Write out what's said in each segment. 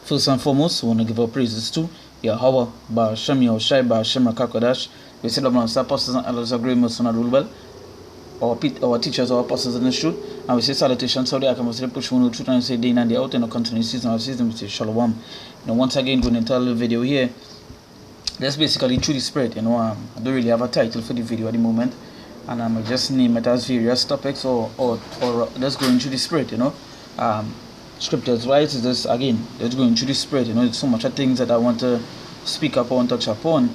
First and foremost, we want to give our praises to Yahweh, Ba'ashem Yahushai, Ba'ashem Rakakodash. We say the apostles and elders of great mercy and rule well. Our teachers, our apostles in the truth. And we say salutations, so they can say push one truth and say day and day out in a continuous season of season. We say shalom. Once again, going into a little video here. That's basically through the Spirit. I don't really have a title for the video at the moment. And I just name it as various topics or just going through the Spirit, Scriptures wise is this again, just going through the Spirit, there's so much of things that I want to speak upon, touch upon.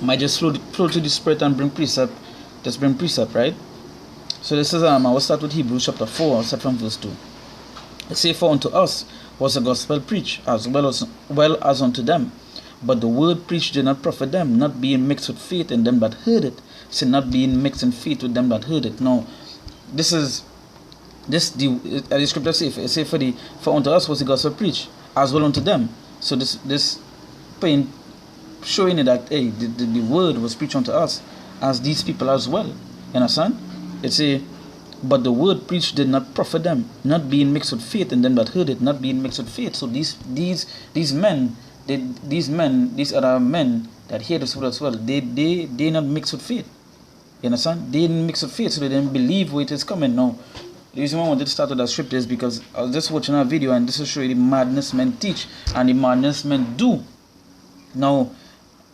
Might just flow through the Spirit and bring precept, right? So this is I will start with Hebrews chapter 4, I'll start from verse 2. It says, for unto us was the gospel preached, as well as unto them. But the word preached did not profit them, not being mixed with faith in them that heard it. Say not being mixed in faith with them that heard it. Now, the scripture say for unto us was the gospel preached, as well unto them. So this point showing it that the word was preached unto us as these people as well. You understand? It say, but the word preached did not profit them, not being mixed with faith in them that heard it, not being mixed with faith. So these other men that hear this word as well, they not mixed with faith. You understand? They didn't mix with faith, so they didn't believe where it is coming. Now, the reason why I wanted to start with that scripture is because I was just watching a video and this will show you the madness men teach and the madness men do. Now,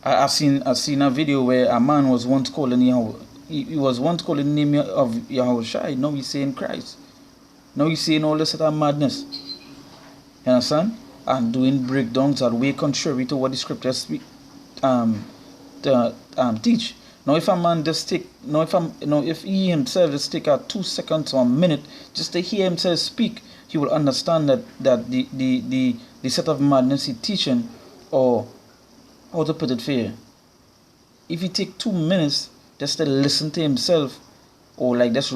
I've seen a video where a man was once calling Yahweh. He was once calling the name of Yahushai. Now he's saying Christ. Now he's saying all this other madness. You understand? And doing breakdowns that way contrary to what the scriptures teach. Now, if a man just take, if he himself just take 2 seconds or a minute just to hear himself speak, he will understand that the set of madness he's teaching, or how to put it fair. If he take 2 minutes just to listen to himself, or like just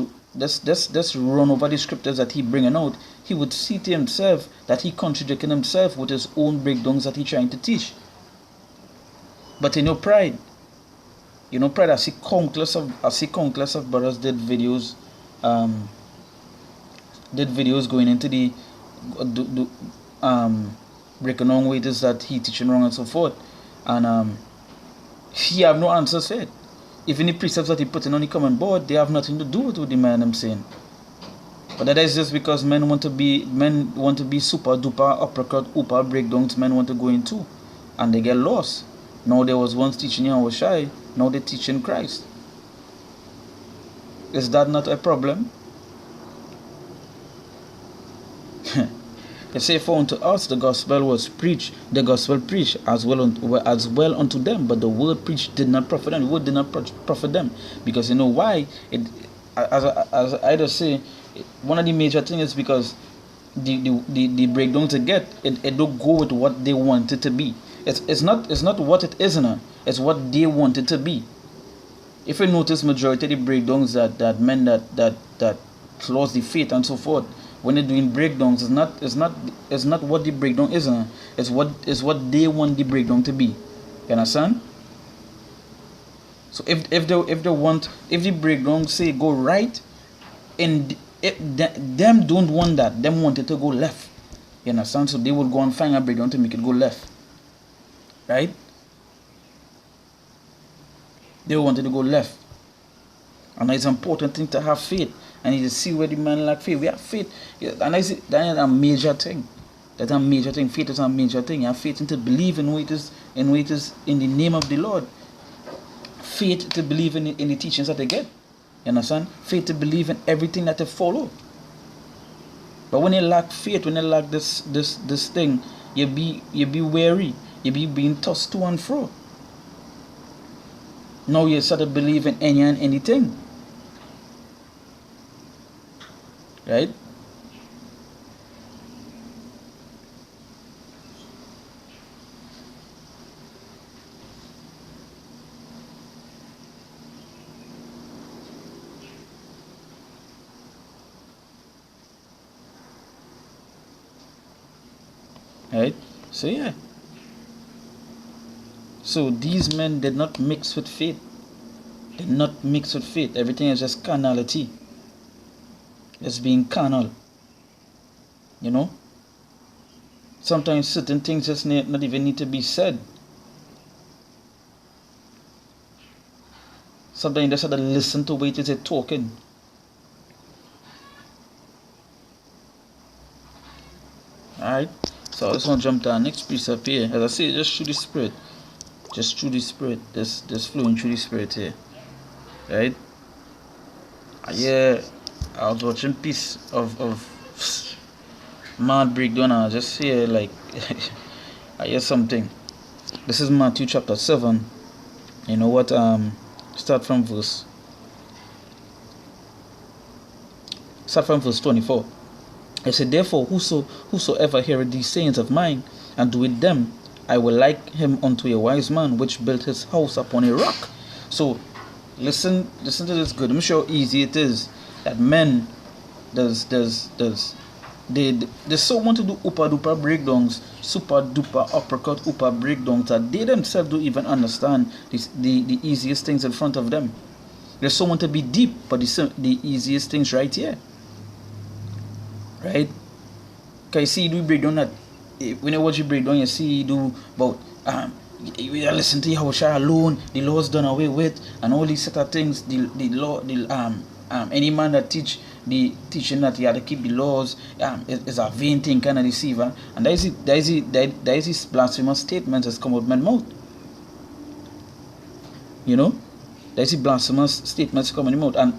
run over the scriptures that he bringing out, he would see to himself that he contradicting himself with his own breakdowns that he trying to teach. But pride. Pride. I see countless of brothers did videos going into the breaking down ways that he teaching wrong and so forth, and he have no answers for it. Even the precepts that he putting on the common board, they have nothing to do with what the man I'm saying. But that is just because men want to be super duper uppercut, upper breakdowns. Men want to go into, and they get lost. Now there was once teaching Yahushai, now they're teaching Christ. Is that not a problem? They say, for unto us the gospel was preached, as well unto them, but the word preached did not profit them. The word did not profit them, because why? As I just say, one of the major things is because the breakdown to get it don't go with what they want it to be. It's not what it is now. It's what they want it to be. If you notice, majority of the breakdowns that men that lost the faith and so forth, when they're doing breakdowns, it's not what the breakdown is now. It's what they want the breakdown to be. You understand? So if the breakdown say go right, and them don't want that. Them want it to go left. You understand? So they will go and find a breakdown to make it go left. Right? They want it to go left. And it's an important thing to have faith. And you see where the man lack faith. We have faith. And I see that is a major thing. That's a major thing. Faith is a major thing. You have faith to believe in what it is in the name of the Lord. Faith to believe in the teachings that they get. You understand? Faith to believe in everything that they follow. But when you lack faith, when you lack this thing, you be wary. You be being tossed to and fro. Now you start to believe in any and anything. Right? Right? So yeah. So these men did not mix with faith. Did not mix with faith. Everything is just carnality. It's being carnal. Sometimes certain things just not even need to be said. Sometimes you just have to listen to what it is talking. Alright? So I just want to jump to our next precept here. As I say, just through the spirit. Just through the spirit. Just flowing through the spirit here. Right? Yeah, I was watching piece of mad breakdown. I just hear like I hear something. This is Matthew chapter 7. You know what? Start from verse 24. It said, therefore, whosoever heareth these sayings of mine, and doeth them, I will like him unto a wise man, which built his house upon a rock. So, listen to this good. Let me show how easy it is that men they so want to do upa duper breakdowns, super duper uppercut upa breakdowns that they themselves don't even understand the easiest things in front of them. They so want to be deep, but the easiest things right here. Right? Can you see do breakdown that when you watch you breakdown you see you do about you listen to Yahushua alone, the law's done away with, and all these set of things, the law, any man that teaching that he had to keep the laws is a vain thing, kind of deceiver, and there is this blasphemous statement that's come out of man's mouth. You know, there is blasphemous statements coming out, and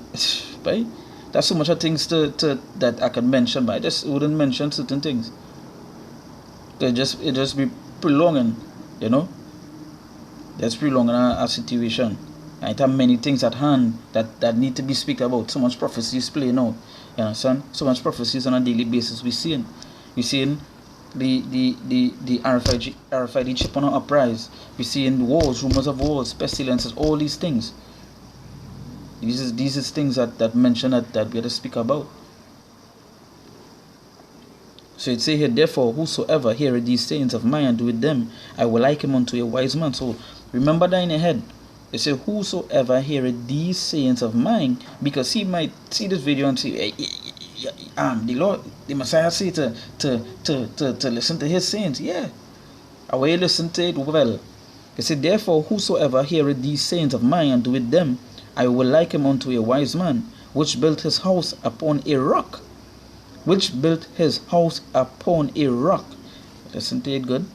right, there's so much of things to that I can mention, but I just wouldn't mention certain things. It just be prolonging, you know. That's prolonging a situation. I have many things at hand that need to be spoken about. So much prophecies playing out. You understand? So much prophecies on a daily basis. We're seeing the RFID chip on our uprise. We're seeing wars, rumors of wars, pestilences, all these things. These are things that mention that we have to speak about. So it say here, therefore, whosoever heareth these sayings of mine and doeth them, I will like him unto a wise man. So remember that in your head. It say, whosoever heareth these sayings of mine, because he might see this video and say, the Lord, the Messiah say to listen to his sayings. Yeah. I will listen to it well. It said, therefore, whosoever heareth these sayings of mine and doeth them, I will like him unto a wise man, which built his house upon a rock. Which built his house upon a rock. Listen to it good.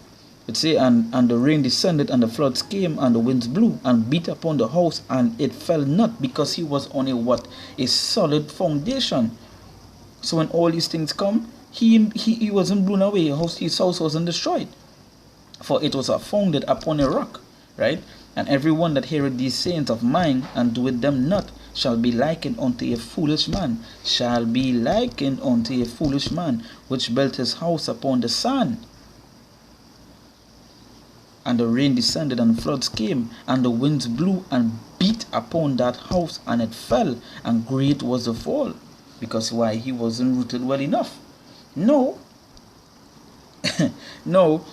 It say, and the rain descended, and the floods came, and the winds blew, and beat upon the house, and it fell not, because he was on a solid foundation. So when all these things come, he wasn't blown away. His house wasn't destroyed, for it was founded upon a rock, right? And everyone that heareth these sayings of mine and doeth them not shall be likened unto a foolish man, which built his house upon the sand. And the rain descended, and floods came, and the winds blew and beat upon that house, and it fell, and great was the fall. Because why? He wasn't rooted well enough. No. No.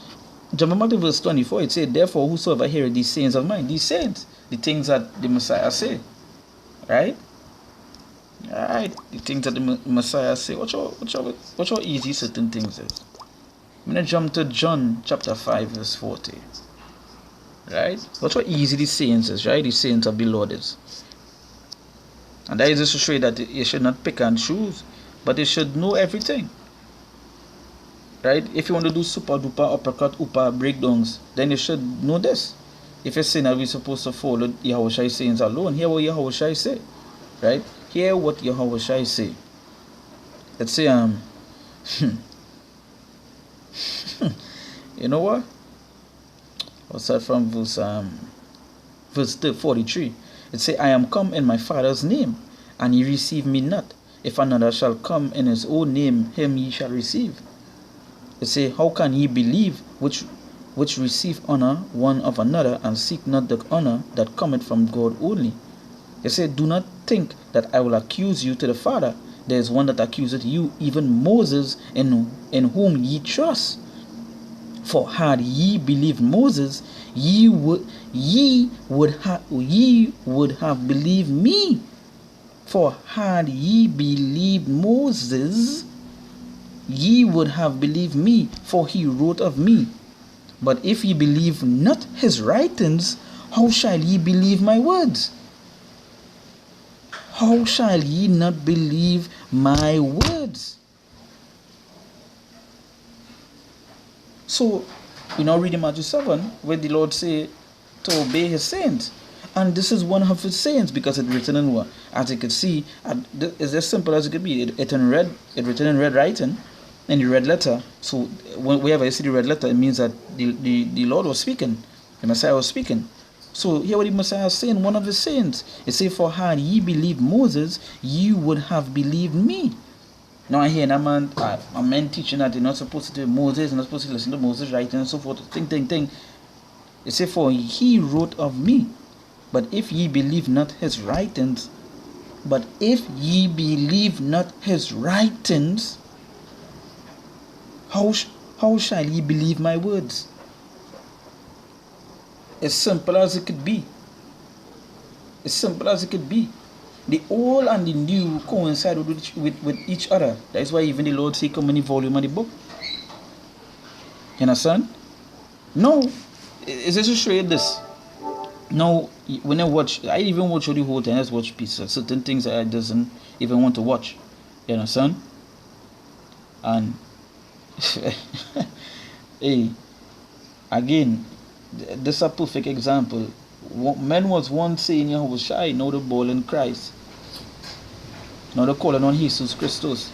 Jump back to verse 24, it said, therefore whosoever heareth these sayings of mine, these sayings, the things that the Messiah say, right? Alright, the things that the Messiah say. Watch how easy certain things is. I'm going to jump to John chapter 5 verse 40. Right? Watch how easy these sayings is, right? These sayings of the Lord is. And that is just to show you that you should not pick and choose, but you should know everything. Right? If you want to do super duper uppercut upa breakdowns, then you should know this. If you're saying that we're supposed to follow Yahushua sayings alone, hear what Yahushua say. Right? Hear what Yahushua say. Let's say you know what? I'll start from verse 43. It say, I am come in my Father's name, and ye receive me not. If another shall come in his own name, him ye shall receive. It say, how can ye believe which receive honor one of another, and seek not the honor that cometh from God only? It say, do not think that I will accuse you to the Father. There is one that accuseth you, even Moses, in whom ye trust. For had ye believed Moses, ye would have believed me. For had ye believed Moses, ye would have believed me, for he wrote of me. But if ye believe not his writings, how shall ye believe my words? How shall ye not believe my words? So, we now read in Matthew 7, where the Lord say to obey his sayings. And this is one of his sayings, because it's written in what? As you can see, it's as simple as it could be. It's written in red writing, in the red letter. So whenever you see the red letter, it means that the Lord was speaking. The Messiah was speaking. So here what the Messiah is saying, one of his sayings. It says, for had ye believed Moses, ye would have believed me. Now I hear a man teaching that you're not supposed to do Moses, you're not supposed to listen to Moses writing and so forth. Thing. It says, for he wrote of me. But if ye believe not his writings, how shall ye believe my words? As simple as it could be. As simple as it could be. The old and the new coincide with each other. That is why even the Lord say, come in the volume of the book. You understand? No. It's just to show you this. Now, when I even watch the whole time, I just watch pieces. Certain things I doesn't even want to watch. You understand? And hey, again, this is a perfect example. Men was once saying Yahweh Shai, now the ball in Christ. Now they're calling on Jesus Christus.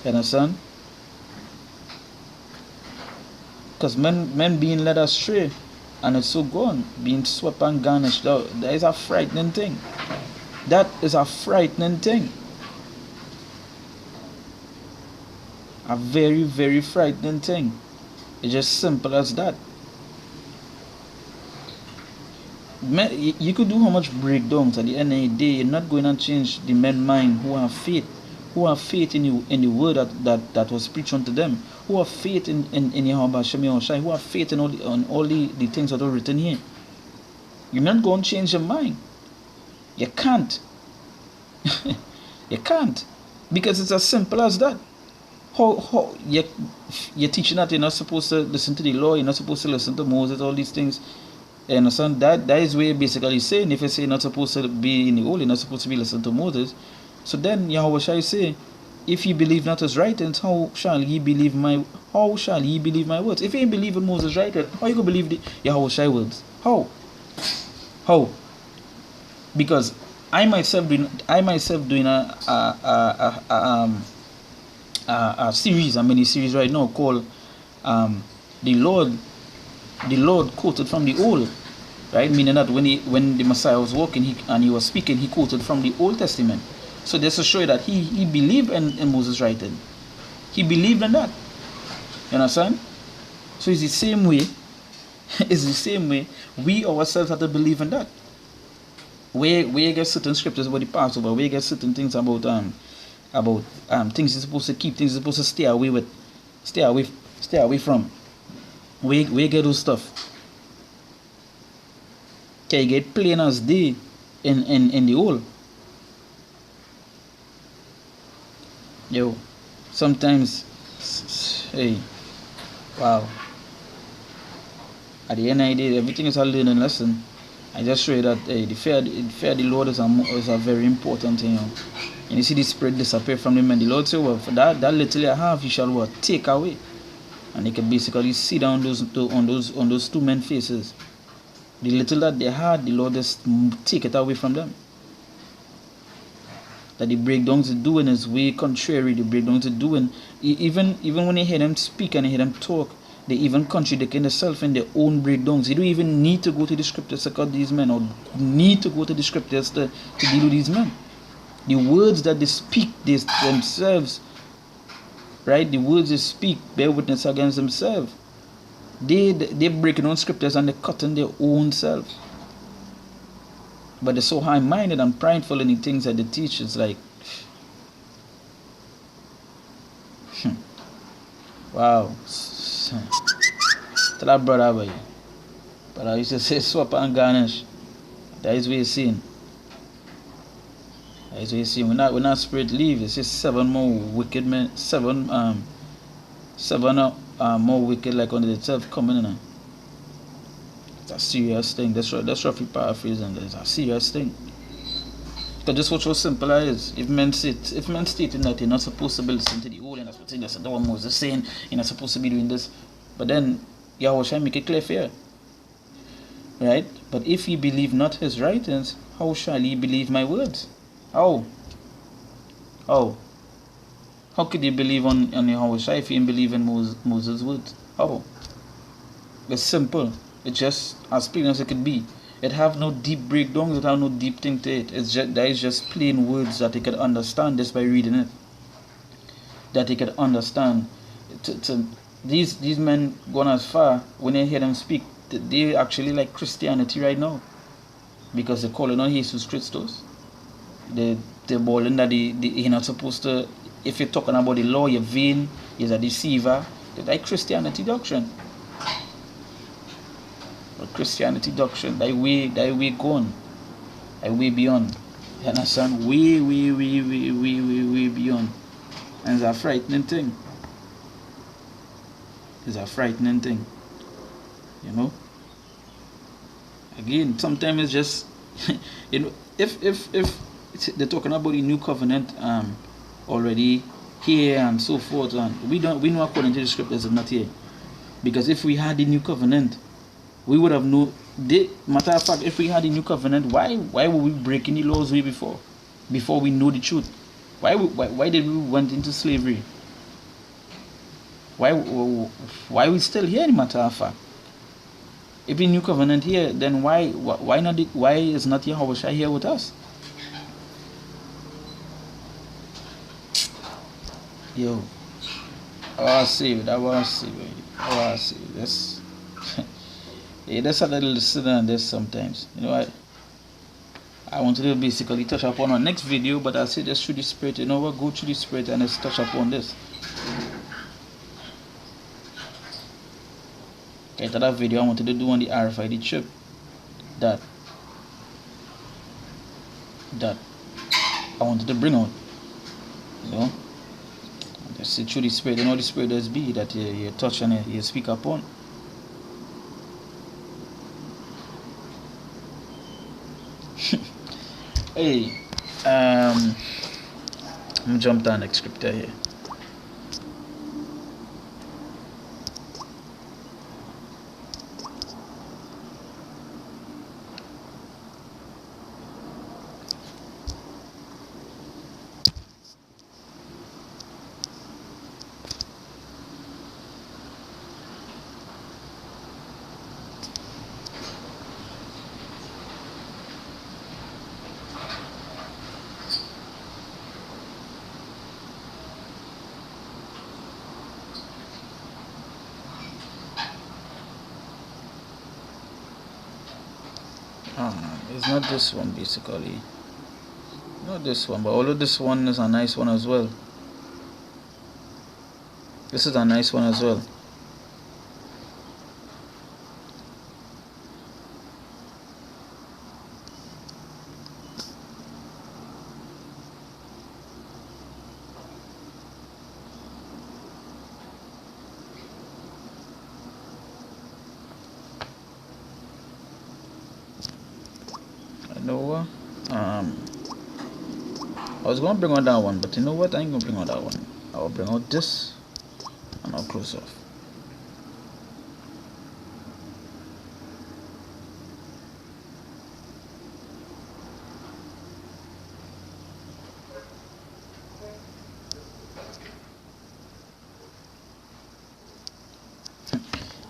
You understand? Because men being led astray, and it's so gone, being swept and garnished out. That is a frightening thing. That is a frightening thing. A very, very frightening thing. It's just simple as that. You could do how much breakdowns at the end of the day. You're not going to change the men's mind who have faith in the word that was preached unto them, who have faith in Yahweh Hashem Shai, who have faith in all the things that are written here. You're not going to change your mind. You can't. You can't, because it's as simple as that. How you're teaching that you're not supposed to listen to the law, you're not supposed to listen to Moses, all these things. You understand? That is where basically saying, if you say you're not supposed to be in the old, you're not supposed to be listening to Moses. So then Yahweh shall say, if ye believe not his writings, how shall ye believe my words? If you believe in Moses' writings, how you gonna believe the Yahweh shall words? How? Because I myself doing a series, a mini series right now called the Lord quoted from the old, right? Meaning that when the Messiah was walking he was speaking, he quoted from the Old Testament. So just to show you that he believed in Moses' writing. He believed in that. You understand? So it's the same way. It's the same way we ourselves have to believe in that. Where you get certain scriptures about the Passover, where you get certain things about things you're supposed to keep, things you're supposed to stay away from. Where you get those stuff. Can you get plain as day in the old? Yo, sometimes, hey, wow. At the end of the day, everything is a learning lesson. I just show you that the fear of the Lord is a very important thing. And you see the spirit disappear from him, and the Lord said, well, for that little you have, you shall what? Take away. And they can basically see down on those two men's faces. The little that they had, the Lord just take it away from them. That the breakdowns they're doing is way contrary. The breakdowns they're doing, even when you hear them speak and you hear them talk, they even contradict themselves in their own breakdowns. You don't even need to go to the scriptures to cut these men, or need to go to the scriptures to deal with these men. The words that they speak themselves, right? The words they speak bear witness against themselves. They're breaking on scriptures and they're cutting their own self. But they're so high-minded and prideful in the things that they teach. It's like, wow. Tell that brother about you. But I used to say swap and garnish. That is what you're saying. That As you see, when that spirit leave, it's just 7 more wicked men, 7 more wicked like on itself coming in. It's a serious thing. That's roughly paraphrasing. It's a serious thing. Because just what how simple it is. If men stating that you're not supposed to be listening to the old, and that's what that's what Moses is saying, you're not supposed to be doing this. But then Yahweh shall make it clear for you. Right? But if ye believe not his writings, how shall ye believe my words? How? How could you believe on Yahweh if you believe in Moses' words? How? It's simple. It's just as plain as it could be. It have no deep breakdowns. It have no deep thing to it. That is just plain words that they could understand just by reading it. That they could understand. These men gone as far when they hear them speak. They actually like Christianity right now, because they're calling on Jesus Christos. They're bawling that you're not supposed to. If you're talking about the law, you're vain. You're a deceiver. They like Christianity doctrine. Christianity doctrine, that way gone, that way beyond. You understand? Way beyond. And it's a frightening thing. It's a frightening thing. You know? Again, sometimes it's just you know, if they're talking about the new covenant already here and so forth, and we know according to the scriptures it's not here. Because if we had the new covenant, we would have known. Matter of fact, if we had a new covenant, why were we breaking the laws way before we know the truth? Why did we went into slavery? Why we still here? Matter of fact, if the new covenant here, then why is not Yahweh Shai here with us? Yo, I was saved. That's yeah, that's a little listen on this sometimes. You know what? I want to basically touch upon our next video, but I'll say just through the spirit. You know what? Go through the spirit and let's touch upon this. Okay, to that video I wanted to do on the RFID chip that I wanted to bring out. You know? Just see through the spirit. You know the spirit does be that you touch and you speak upon. Hey, I'm gonna jump down next scripture here. It's not this one basically. Not this one, but although this one is a nice one as well. This is a nice one as well. You know what? I was gonna bring out that one, but you know what? I ain't gonna bring out that one. I'll bring out this and I'll close off.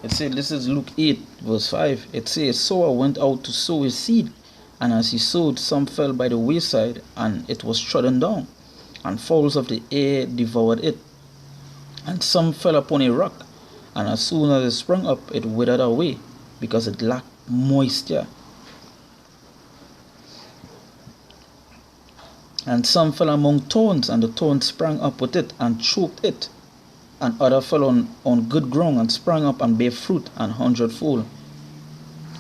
It says, this is Luke 8 verse 5. It says, sower went out to sow his seed, and as he sowed, some fell by the wayside, and it was trodden down, and fowls of the air devoured it. And some fell upon a rock, and as soon as it sprung up, it withered away, because it lacked moisture. And some fell among thorns, and the thorns sprang up with it, and choked it. And other fell on good ground, and sprang up, and bare fruit, an 100-fold.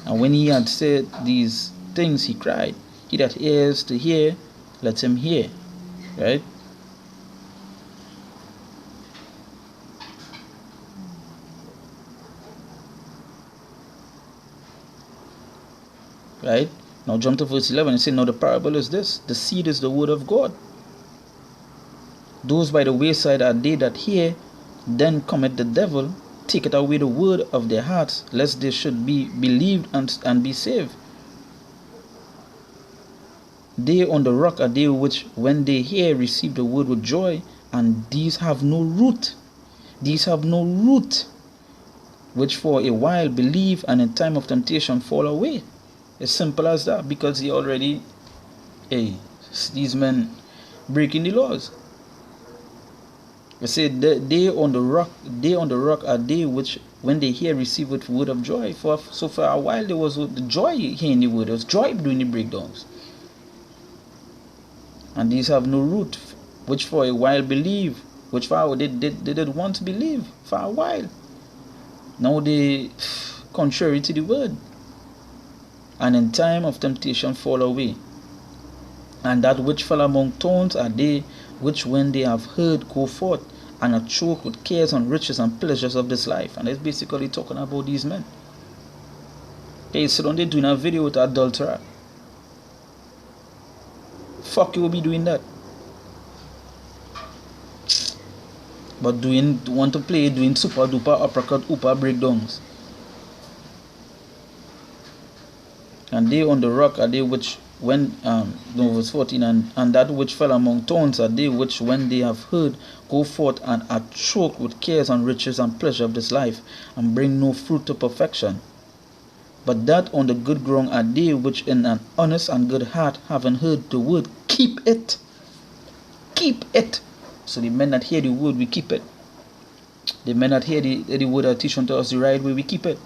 And when he had said these things, he cried, he that ears to hear, let him hear. Right? Right? Now jump to verse 11 and say, now the parable is this: the seed is the word of God. Those by the wayside are they that hear, then cometh the devil, taketh away the word of their hearts, lest they should be believed and be saved. They on the rock are they which, when they hear, receive the word with joy, and these have no root. These have no root, which for a while believe, and in time of temptation fall away. As simple as that, because he already, these men breaking the laws. I said, they on the rock are they which, when they hear, receive with word of joy. For a while there was the joy hearing the word, there was joy doing the breakdowns. And these have no root, which for a while believe, which for they did once believe for a while. Now they contrary to the word, and in time of temptation fall away. And that which fell among thorns are they which, when they have heard, go forth, and are choked with cares and riches and pleasures of this life. And it's basically talking about these men. They sit on there doing a video with adulterer. Fuck, you will be doing that. But want to play doing super duper uppercut upper breakdowns. And they on the rock are they which, when verse 14, and that which fell among thorns are they which, when they have heard, go forth and are choked with cares and riches and pleasure of this life, and bring no fruit to perfection. But that on the good ground are they which, in an honest and good heart, having heard the word, keep it. Keep it. So the men that hear the word, we keep it. The men that hear the word that teach unto us the right way, we keep it.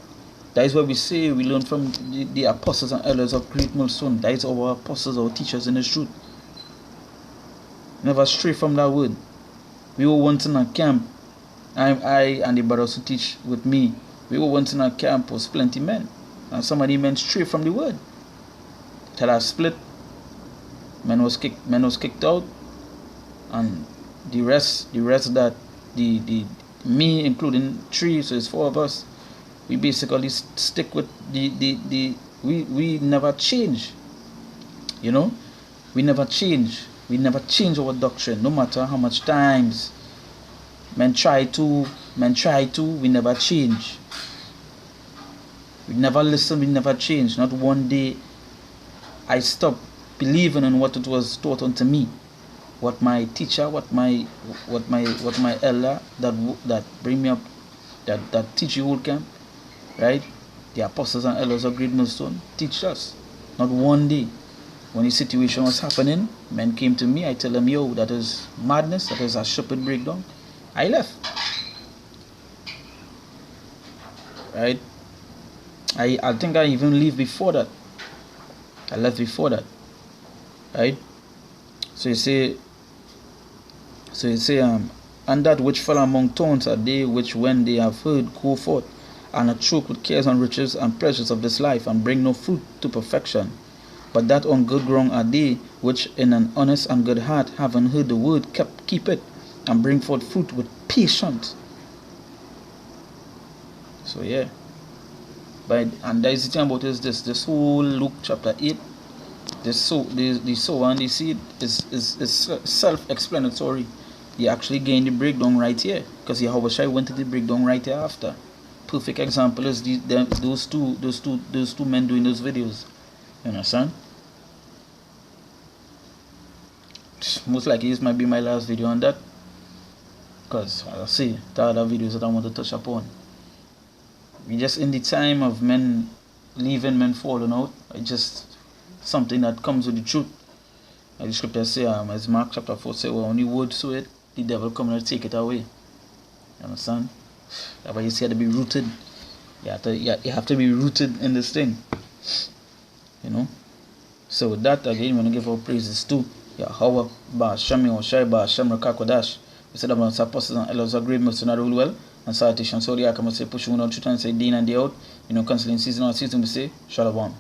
That is why we say we learn from the apostles and elders of Great Millstone. That is our apostles, our teachers in the truth. Never stray from that word. We were once in a camp. I and the brothers who teach with me, we were once in a camp with plenty men. And some of the men stray from the word. Till I split. Men was kicked out. And the rest that me including 3, so it's 4 of us, we basically stick with we never change. You know? We never change our doctrine, no matter how much times men try to, we never change. We never listen, we never change. Not one day I stopped believing in what it was taught unto me. What my teacher, what my elder that bring me up, that teach you whole camp, right? The apostles and elders of Great Millstone teach us. Not one day. When the situation was happening, men came to me, I tell them, yo, that is madness, that is a stupid breakdown. I left. Right? I think I even leave before that. I left before that. Right? So you say, and that which fell among thorns are they which, when they have heard, go forth, and are choked with cares and riches and pleasures of this life, and bring no fruit to perfection. But that on good ground are they which, in an honest and good heart, having heard the word, keep it, and bring forth fruit with patience. So yeah. And there is the thing about this whole Luke chapter 8, the sower and the seed is self-explanatory. You actually gain the breakdown right here, because Yahushua went to the breakdown right here after. Perfect example is those two men doing those videos. You understand? Most likely this might be my last video on that, because I'll see the other videos that I want to touch upon. We just in the time of men leaving, men falling out. It's just something that comes with the truth. Like the scripture say, as Mark chapter 4 say, well, only word so it, the devil come and take it away. You understand? That's why you see, you have to be rooted. You have to be rooted in this thing. You know? So with that, again, we want to give our praises to Yahweh, Ba'Shem, Yahushai, Ba'Shem, Rakakodash. We said about apostles and elders of Great Millstone rule well. And salutation. So, yeah, I can say pushing on truth and say day in and day out. You know, constantly in season on season, we say Shalom.